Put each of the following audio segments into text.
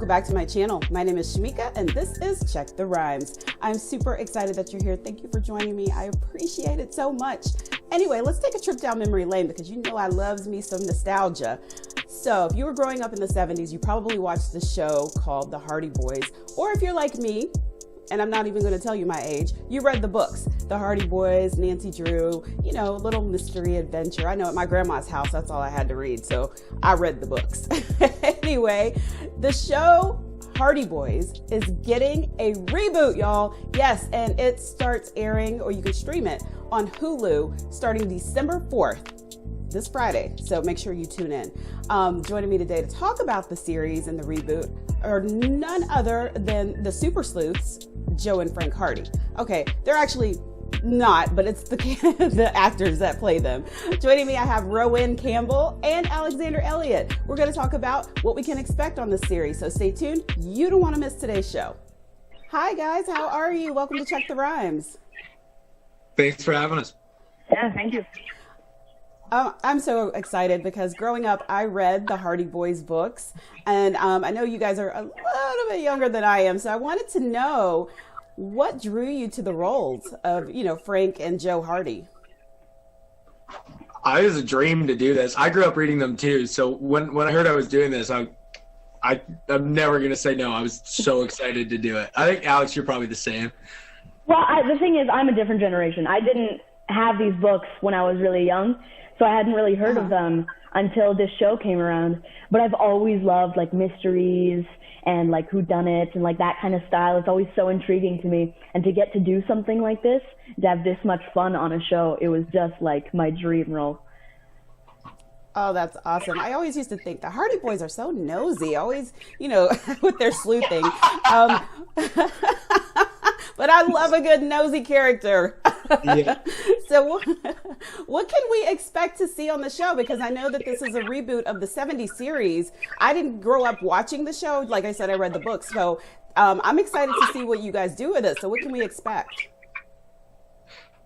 welcome back to my channel. My name is Shamika and this is Check the Rhymes. I'm super excited that you're here. Thank you for joining me. I appreciate it so much. Anyway, let's take a trip down memory lane because you know I loves me some nostalgia. So if you were growing up in the 70s, you probably watched the show called The Hearty Boys. Or if you're like me, and I'm not even going to tell you my age, you read the books. The Hearty Boys, Nancy Drew, you know, little mystery adventure. I know at my grandma's house, that's all I had to read. So I read the books. Anyway, the show Hearty Boys is getting a reboot, y'all. Yes, and it starts airing, or you can stream it on Hulu starting December 4th. This Friday, so make sure you tune in. Joining me today to talk about the series and the reboot are none other than the super sleuths, Joe and Frank Hearty. Okay, they're actually not, but it's the the actors that play them. Joining me, I have Rohan, Campbell, and Alexander Elliot. We're going to talk about what we can expect on this series, so stay tuned. You don't want to miss today's show. Hi guys, how are you? Welcome to Check the Rhymes. Thanks for having us. Yeah, thank you. I'm so excited because growing up, I read the Hearty Boys books, and I know you guys are a little bit younger than I am, so I wanted to know what drew you to the roles of, you know, Frank and Joe Hearty. I was a dream to do this. I grew up reading them too, so when I heard I was doing this, I'm never gonna say no. I was so excited to do it. I think Alex, you're probably the same. Well, the thing is, I'm a different generation. I didn't have these books when I was really young. So I hadn't really heard of them until this show came around. But I've always loved like mysteries and like whodunits and like that kind of style. It's always so intriguing to me. And to get to do something like this, to have this much fun on a show, it was just like my dream role. Oh, that's awesome. I always used to think the Hearty Boys are so nosy, always, you know, with their sleuthing. But I love a good nosy character. Yeah. So what can we expect to see on the show? Because I know that this is a reboot of the 70s series. I didn't grow up watching the show. Like I said, I read the books. So I'm excited to see what you guys do with it. So what can we expect?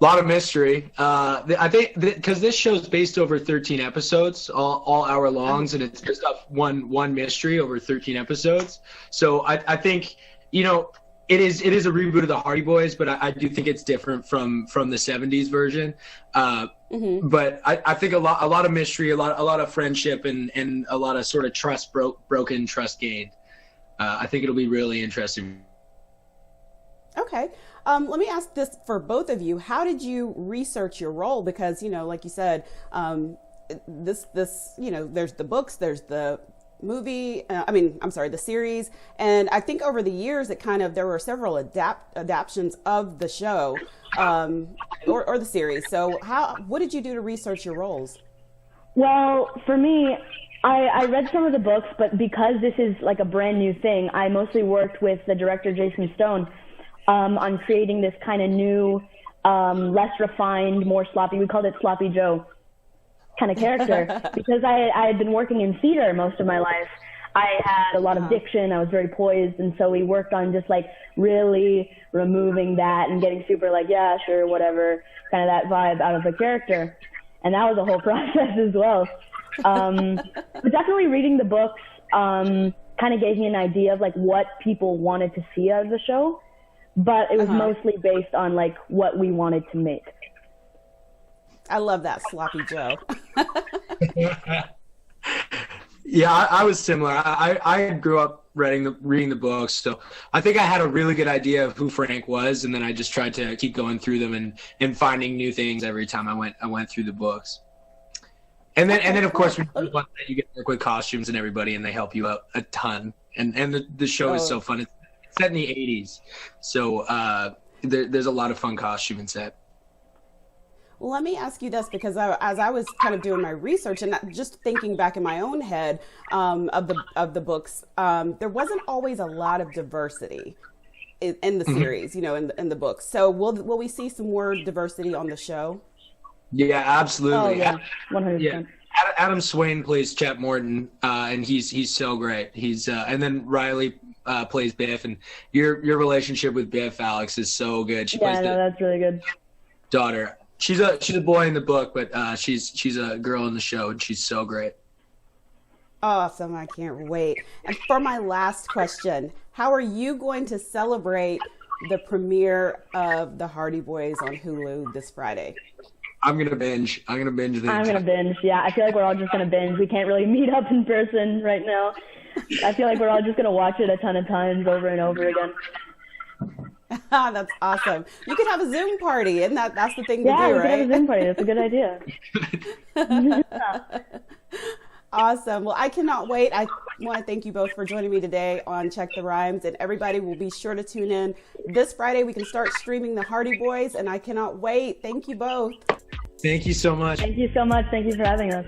A lot of mystery. I think because this show's based over 13 episodes, all hour longs, and it's just up one mystery over 13 episodes. So I think, you know, it is a reboot of the Hearty Boys, but I do think it's different from the 70s version. But I think a lot of mystery, a lot of friendship, and a lot of sort of trust broken, trust gained. I think it'll be really interesting. Okay. Let me ask this for both of you. How did you research your role? Because, you know, like you said, this, you know, there's the books, there's the movie, the series. And I think over the years, there were several adaptions of the show, or the series. So what did you do to research your roles? Well, for me, I read some of the books, but because this is like a brand new thing, I mostly worked with the director, Jason Stone, on creating this kind of new, less refined, more sloppy, we called it Sloppy Joe kind of character. Because I had been working in theater most of my life. I had a lot of diction, I was very poised, and so we worked on just like really removing that and getting super like, yeah, sure, whatever, kind of that vibe out of the character. And that was a whole process as well. But definitely reading the books kind of gave me an idea of like what people wanted to see out of the show. But it was mostly based on like what we wanted to make. I love that, Sloppy Joe. Yeah, I was similar. I grew up reading the books, so I think I had a really good idea of who Frank was, and then I just tried to keep going through them and finding new things every time I went through the books. And then of course you get to work with costumes and everybody, and they help you out a ton. And the show is so fun. It's set in the 80s, so there's a lot of fun costuming set. Well, let me ask you this, because as I was kind of doing my research and just thinking back in my own head of the books, there wasn't always a lot of diversity in the series, you know, in the books. So will we see some more diversity on the show? Yeah, absolutely. Oh, yeah, 100%. Yeah. Adam Swain plays Chap Morton, and he's so great. He's and then Riley plays Biff, and your relationship with Biff, Alex, is so good. She plays that's really good. Daughter. She's a boy in the book, but she's a girl in the show, and she's so great. Awesome. I can't wait. And for my last question, how are you going to celebrate the premiere of the Hearty Boys on Hulu this Friday? I'm going to binge. I'm going to binge. I'm going to binge. Yeah, I feel like we're all just going to binge. We can't really meet up in person right now. I feel like we're all just going to watch it a ton of times over and over again. That's awesome. You could have a Zoom party, and that's the thing to do, Yeah, we right? could have a Zoom party. That's a good idea. Awesome. Well, I cannot wait. I want to thank you both for joining me today on Check the Rhymes, and everybody will be sure to tune in this Friday. We can start streaming the Hearty Boys, and I cannot wait. Thank you both. Thank you so much. Thank you so much. Thank you for having us.